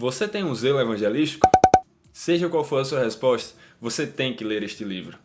Você tem um zelo evangelístico? Seja qual for a sua resposta, você tem que ler este livro.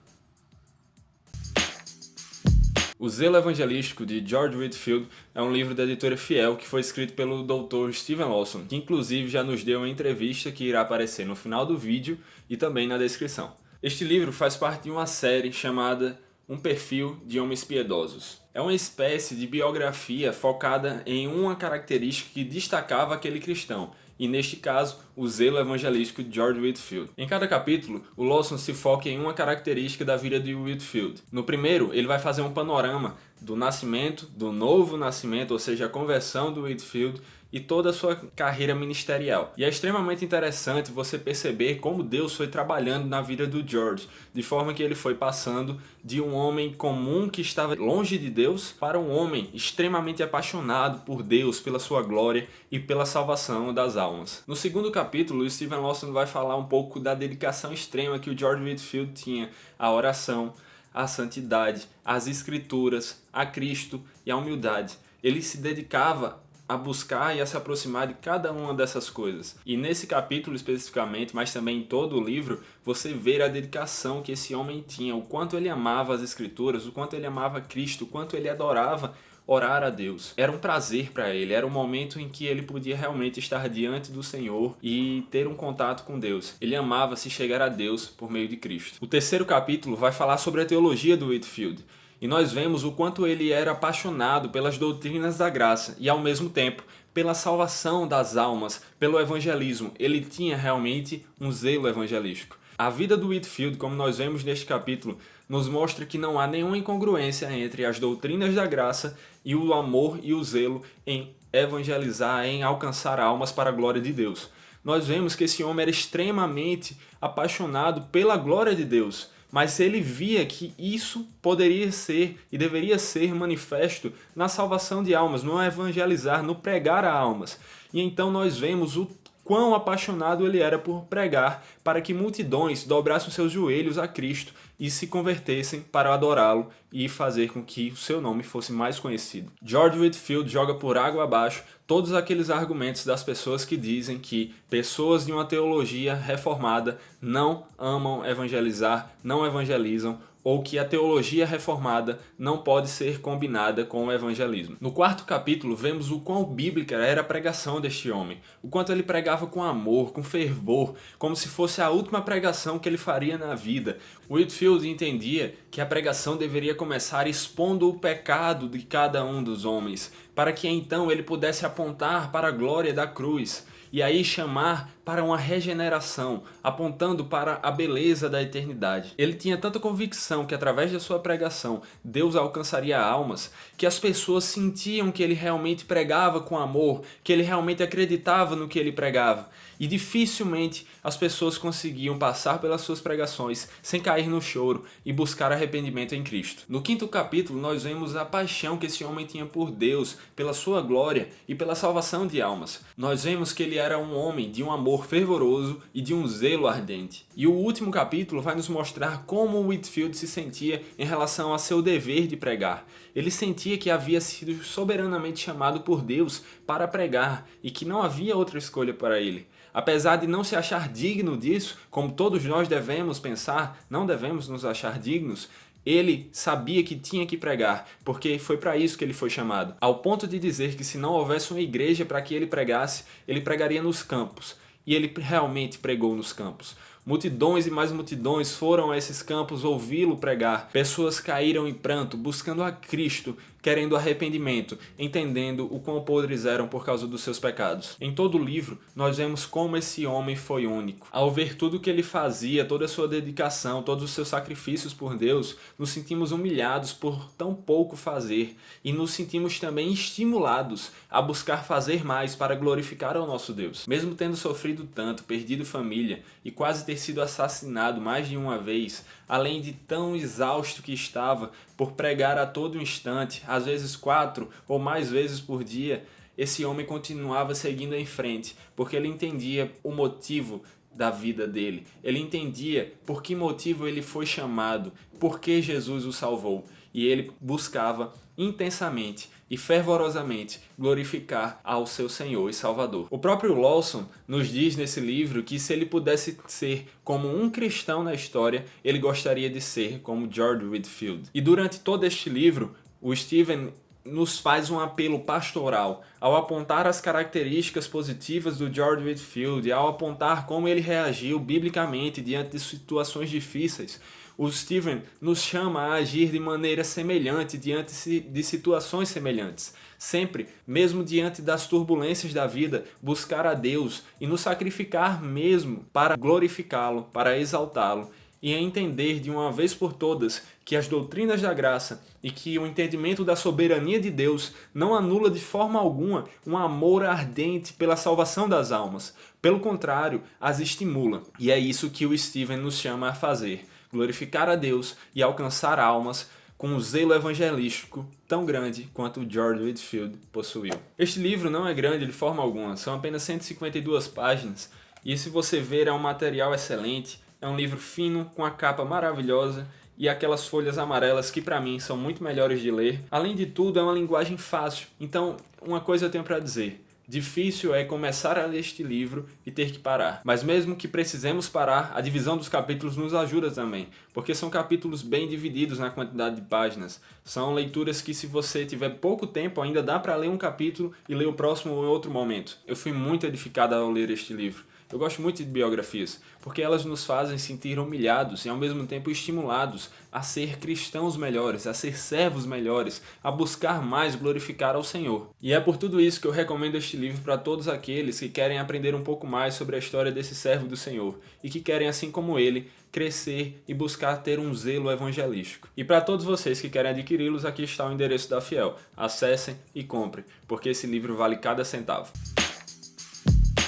O Zelo Evangelístico, de George Whitefield, é um livro da editora Fiel que foi escrito pelo Dr. Steven Lawson, que inclusive já nos deu uma entrevista que irá aparecer no final do vídeo e também na descrição. Este livro faz parte de uma série chamada Um Perfil de Homens Piedosos. É uma espécie de biografia focada em uma característica que destacava aquele cristão, e neste caso, o zelo evangelístico de George Whitefield. Em cada capítulo, o Lawson se foca em uma característica da vida de Whitefield. No primeiro, ele vai fazer um panorama do nascimento, do novo nascimento, ou seja, a conversão do Whitefield, e toda a sua carreira ministerial. E é extremamente interessante você perceber como Deus foi trabalhando na vida do George, de forma que ele foi passando de um homem comum que estava longe de Deus para um homem extremamente apaixonado por Deus, pela sua glória e pela salvação das almas. No segundo capítulo, o Steven Lawson vai falar um pouco da dedicação extrema que o George Whitefield tinha à oração, à santidade, às escrituras, a Cristo e à humildade. Ele se dedicava a buscar e a se aproximar de cada uma dessas coisas. E nesse capítulo especificamente, mas também em todo o livro, você vê a dedicação que esse homem tinha, o quanto ele amava as escrituras, o quanto ele amava Cristo, o quanto ele adorava orar a Deus. Era um prazer para ele, era um momento em que ele podia realmente estar diante do Senhor e ter um contato com Deus. Ele amava se chegar a Deus por meio de Cristo. O terceiro capítulo vai falar sobre a teologia do Whitefield. E nós vemos o quanto ele era apaixonado pelas doutrinas da graça e, ao mesmo tempo, pela salvação das almas, pelo evangelismo. Ele tinha realmente um zelo evangelístico. A vida do Whitefield, como nós vemos neste capítulo, nos mostra que não há nenhuma incongruência entre as doutrinas da graça e o amor e o zelo em evangelizar, em alcançar almas para a glória de Deus. Nós vemos que esse homem era extremamente apaixonado pela glória de Deus. Mas ele via que isso poderia ser e deveria ser manifesto na salvação de almas, no evangelizar, no pregar a almas. E então nós vemos o quão apaixonado ele era por pregar para que multidões dobrassem seus joelhos a Cristo e se convertessem para adorá-lo e fazer com que o seu nome fosse mais conhecido. George Whitefield joga por água abaixo todos aqueles argumentos das pessoas que dizem que pessoas de uma teologia reformada não amam evangelizar, não evangelizam, ou que a teologia reformada não pode ser combinada com o evangelismo. No quarto capítulo, vemos o quão bíblica era a pregação deste homem, o quanto ele pregava com amor, com fervor, como se fosse a última pregação que ele faria na vida. Whitefield entendia que a pregação deveria começar expondo o pecado de cada um dos homens, para que então ele pudesse apontar para a glória da cruz, e aí chamar para uma regeneração, apontando para a beleza da eternidade. Ele tinha tanta convicção que através da sua pregação Deus alcançaria almas, que as pessoas sentiam que ele realmente pregava com amor, que ele realmente acreditava no que ele pregava. E dificilmente as pessoas conseguiam passar pelas suas pregações sem cair no choro e buscar arrependimento em Cristo. No quinto capítulo nós vemos a paixão que esse homem tinha por Deus, pela sua glória e pela salvação de almas. Nós vemos que ele era um homem de um amor fervoroso e de um zelo ardente. E o último capítulo vai nos mostrar como Whitefield se sentia em relação a seu dever de pregar. Ele sentia que havia sido soberanamente chamado por Deus para pregar e que não havia outra escolha para ele. Apesar de não se achar digno disso, como todos nós devemos pensar, não devemos nos achar dignos, ele sabia que tinha que pregar, porque foi para isso que ele foi chamado. Ao ponto de dizer que se não houvesse uma igreja para que ele pregasse, ele pregaria nos campos. E ele realmente pregou nos campos. Multidões e mais multidões foram a esses campos ouvi-lo pregar. Pessoas caíram em pranto, buscando a Cristo, querendo arrependimento, entendendo o quão podres eram por causa dos seus pecados. Em todo o livro, nós vemos como esse homem foi único. Ao ver tudo o que ele fazia, toda a sua dedicação, todos os seus sacrifícios por Deus, nos sentimos humilhados por tão pouco fazer e nos sentimos também estimulados a buscar fazer mais para glorificar ao nosso Deus. Mesmo tendo sofrido tanto, perdido família e quase ter sido assassinado mais de uma vez, além de tão exausto que estava por pregar a todo instante, às vezes 4 ou mais vezes por dia, esse homem continuava seguindo em frente, porque ele entendia o motivo da vida dele. Ele entendia por que motivo ele foi chamado, por que Jesus o salvou. e ele buscava intensamente e fervorosamente glorificar ao seu Senhor e Salvador. O próprio Lawson nos diz nesse livro que se ele pudesse ser como um cristão na história, ele gostaria de ser como George Whitefield. E durante todo este livro, o Stephen nos faz um apelo pastoral ao apontar as características positivas do George Whitefield e ao apontar como ele reagiu biblicamente diante de situações difíceis. O Stephen nos chama a agir de maneira semelhante diante de situações semelhantes. Sempre, mesmo diante das turbulências da vida, buscar a Deus e nos sacrificar mesmo para glorificá-lo, para exaltá-lo. E a entender de uma vez por todas que as doutrinas da graça e que o entendimento da soberania de Deus não anula de forma alguma um amor ardente pela salvação das almas. Pelo contrário, as estimula. E é isso que o Stephen nos chama a fazer: glorificar a Deus e alcançar almas com um zelo evangelístico tão grande quanto o George Whitefield possuiu. Este livro não é grande de forma alguma, são apenas 152 páginas, e se você ver é um material excelente. É um livro fino, com a capa maravilhosa e aquelas folhas amarelas que para mim são muito melhores de ler. Além de tudo, é uma linguagem fácil. Então, uma coisa eu tenho para dizer: difícil é começar a ler este livro e ter que parar. Mas mesmo que precisemos parar, a divisão dos capítulos nos ajuda também, porque são capítulos bem divididos na quantidade de páginas. São leituras que, se você tiver pouco tempo, ainda dá para ler um capítulo e ler o próximo em outro momento. Eu fui muito edificado ao ler este livro. Eu gosto muito de biografias, porque elas nos fazem sentir humilhados e ao mesmo tempo estimulados a ser cristãos melhores, a ser servos melhores, a buscar mais glorificar ao Senhor. E é por tudo isso que eu recomendo este livro para todos aqueles que querem aprender um pouco mais sobre a história desse servo do Senhor e que querem, assim como ele, crescer e buscar ter um zelo evangelístico. E para todos vocês que querem adquiri-los, aqui está o endereço da Fiel. Acessem e comprem, porque esse livro vale cada centavo.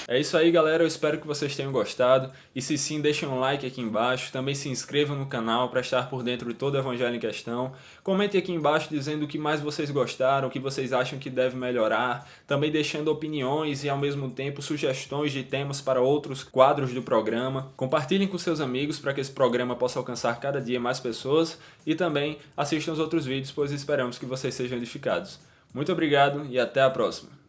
É isso aí, galera, eu espero que vocês tenham gostado, e se sim, deixem um like aqui embaixo, também se inscrevam no canal para estar por dentro de todo o evangelho em questão, comentem aqui embaixo dizendo o que mais vocês gostaram, o que vocês acham que deve melhorar, também deixando opiniões e ao mesmo tempo sugestões de temas para outros quadros do programa, compartilhem com seus amigos para que esse programa possa alcançar cada dia mais pessoas, e também assistam os outros vídeos, pois esperamos que vocês sejam edificados. Muito obrigado e até a próxima!